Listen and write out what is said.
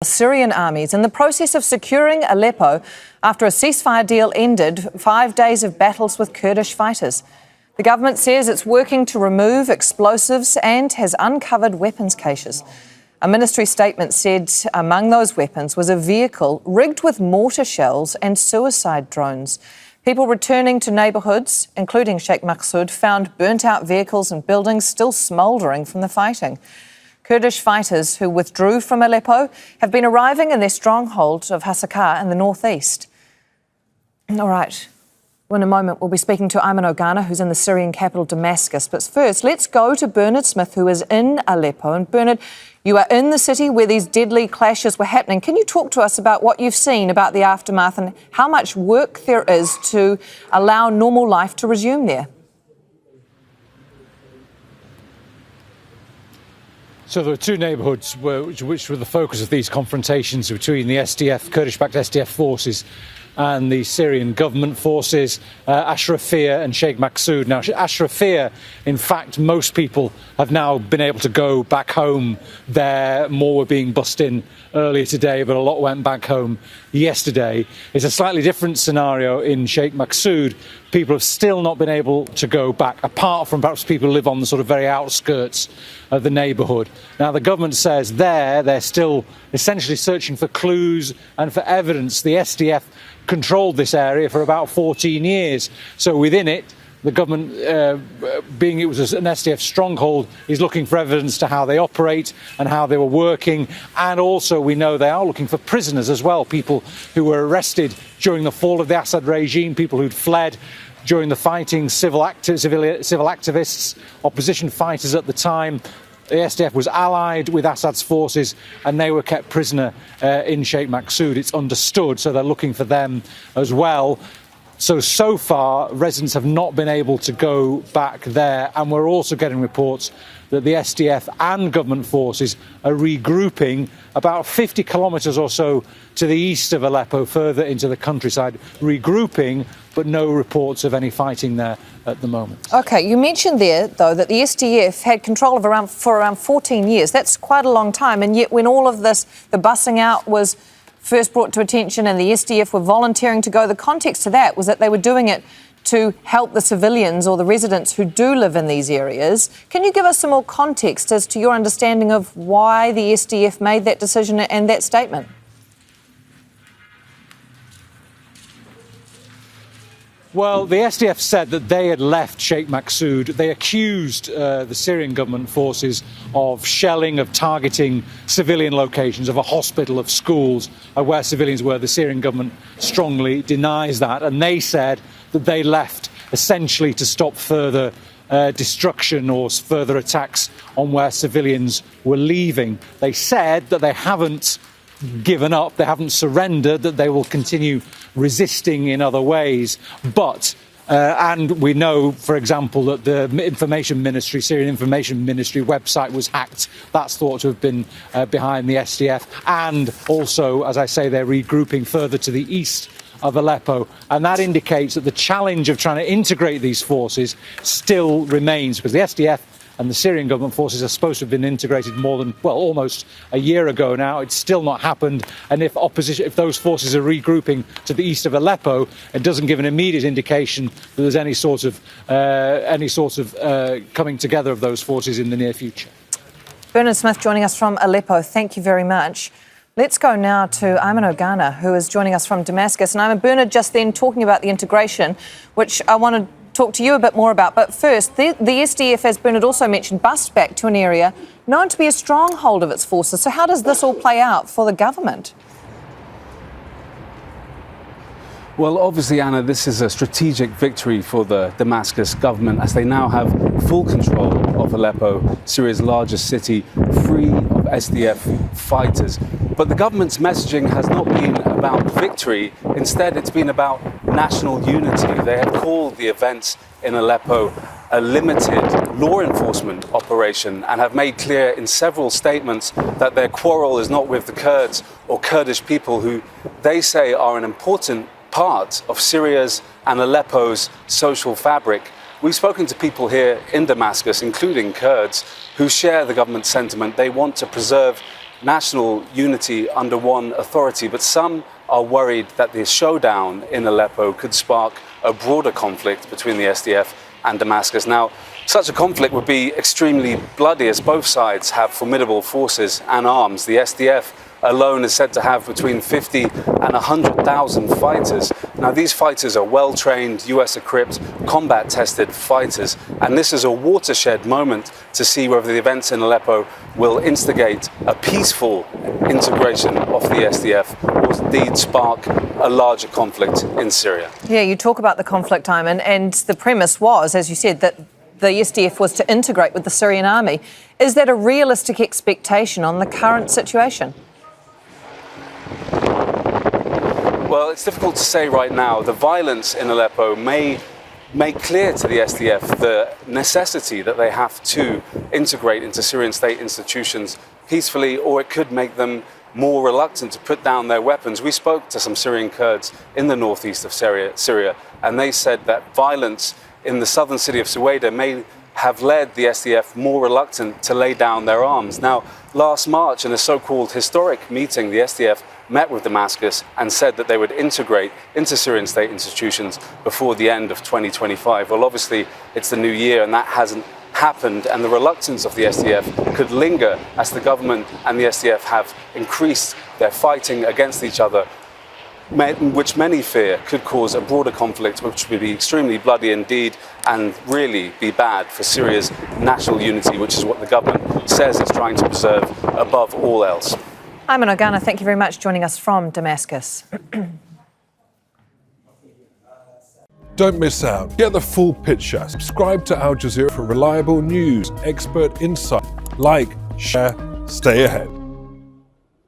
Syrian armies in the process of securing Aleppo after a ceasefire deal ended 5 days of battles with Kurdish fighters. The government says it's working to remove explosives and has uncovered weapons caches. A ministry statement said among those weapons was a vehicle rigged with mortar shells and suicide drones. People returning to neighbourhoods, including Sheikh Maqsoud, found burnt-out vehicles and buildings still smouldering from the fighting. Kurdish fighters who withdrew from Aleppo have been arriving in their stronghold of Hasakah in the northeast. All right. Well, in a moment, we'll be speaking to Ayman Oghanna, who's in the Syrian capital, Damascus. But first, let's go to Bernard Smith, who is in Aleppo. And Bernard, you are in the city where these deadly clashes were happening. Can you talk to us about what you've seen about the aftermath and how much work there is to allow normal life to resume there? So there were two neighbourhoods which were the focus of these confrontations between the SDF, Kurdish-backed SDF forces, and the Syrian government forces, Ashrafieh and Sheikh Maqsoud. Now, Ashrafieh, in fact, most people have now been able to go back home there. More were being bussed in earlier today, but a lot went back home yesterday. It's a slightly different scenario in Sheikh Maqsoud. People have still not been able to go back, apart from perhaps people who live on the sort of very outskirts of the neighbourhood. Now, the government says they're still essentially searching for clues and for evidence. The SDF controlled this area for about 14 years. So within it, the government, being it was an SDF stronghold, is looking for evidence to how they operate and how they were working. And also we know they are looking for prisoners as well, people who were arrested during the fall of the Assad regime, people who'd fled during the fighting, civil activists, opposition fighters at the time. The SDF was allied with Assad's forces and they were kept prisoner in Sheikh Maqsoud. It's understood, so they're looking for them as well. So far, residents have not been able to go back there, and we're also getting reports that the SDF and government forces are regrouping about 50 kilometres or so to the east of Aleppo, further into the countryside, regrouping, but no reports of any fighting there at the moment. OK, you mentioned there, though, that the SDF had control of for around 14 years. That's quite a long time, and yet when all of this, the bussing out was first brought to attention and the SDF were volunteering to go, the context to that was that they were doing it to help the civilians or the residents who do live in these areas. Can you give us some more context as to your understanding of why the SDF made that decision and that statement? Well, the SDF said that they had left Sheikh Maqsoud. They accused the Syrian government forces of shelling, of targeting civilian locations, of a hospital, of schools, where civilians were. The Syrian government strongly denies that. And they said that they left essentially to stop further destruction or further attacks on where civilians were leaving. They said that they haven't given up, they haven't surrendered, that they will continue resisting in other ways. But and we know, for example, that the Syrian Information Ministry website was hacked. That's thought to have been behind the SDF. And also, as I say, they're regrouping further to the east of Aleppo. And that indicates that the challenge of trying to integrate these forces still remains, because the SDF and the Syrian government forces are supposed to have been integrated more than, well, almost a year ago now. It's still not happened. And if those forces are regrouping to the east of Aleppo, it doesn't give an immediate indication that there's any sort of coming together of those forces in the near future. Bernard Smith joining us from Aleppo. Thank you very much. Let's go now to Ayman Oghanna, who is joining us from Damascus. And Bernard just then talking about the integration, which I want to talk to you a bit more about. But first, the SDF, as Bernard also mentioned, bussed back to an area known to be a stronghold of its forces. So how does this all play out for the government? Well, obviously, Anna, this is a strategic victory for the Damascus government, as they now have full control of Aleppo, Syria's largest city, free of SDF fighters. But the government's messaging has not been about victory. Instead, it's been about national unity. They have called the events in Aleppo a limited law enforcement operation and have made clear in several statements that their quarrel is not with the Kurds or Kurdish people, who they say are an important part of Syria's and Aleppo's social fabric. We've spoken to people here in Damascus, including Kurds, who share the government sentiment. They want to preserve national unity under one authority, but some are worried that the showdown in Aleppo could spark a broader conflict between the SDF and Damascus. Now, such a conflict would be extremely bloody as both sides have formidable forces and arms. The SDF alone is said to have between 50 and 100,000 fighters. Now, these fighters are well-trained, US-equipped, combat-tested fighters, and this is a watershed moment to see whether the events in Aleppo will instigate a peaceful integration of the SDF or indeed spark a larger conflict in Syria. Yeah, you talk about the conflict, Ayman, and the premise was, as you said, that the SDF was to integrate with the Syrian army. Is that a realistic expectation on the current situation? Well, it's difficult to say right now. The violence in Aleppo may make clear to the SDF the necessity that they have to integrate into Syrian state institutions peacefully, or it could make them more reluctant to put down their weapons. We spoke to some Syrian Kurds in the northeast of Syria, and they said that violence in the southern city of Suwaida may have led the SDF more reluctant to lay down their arms. Now, last March, in a so-called historic meeting, the SDF met with Damascus and said that they would integrate into Syrian state institutions before the end of 2025. Well, obviously, it's the new year and that hasn't happened, and the reluctance of the SDF could linger as the government and the SDF have increased their fighting against each other, which many fear could cause a broader conflict which would be extremely bloody indeed and really be bad for Syria's national unity, which is what the government says it's trying to preserve above all else. Ayman Oghanna, thank you very much for joining us from Damascus. Don't miss out. Get the full picture. Subscribe to Al Jazeera for reliable news, expert insight. Like, share, stay ahead.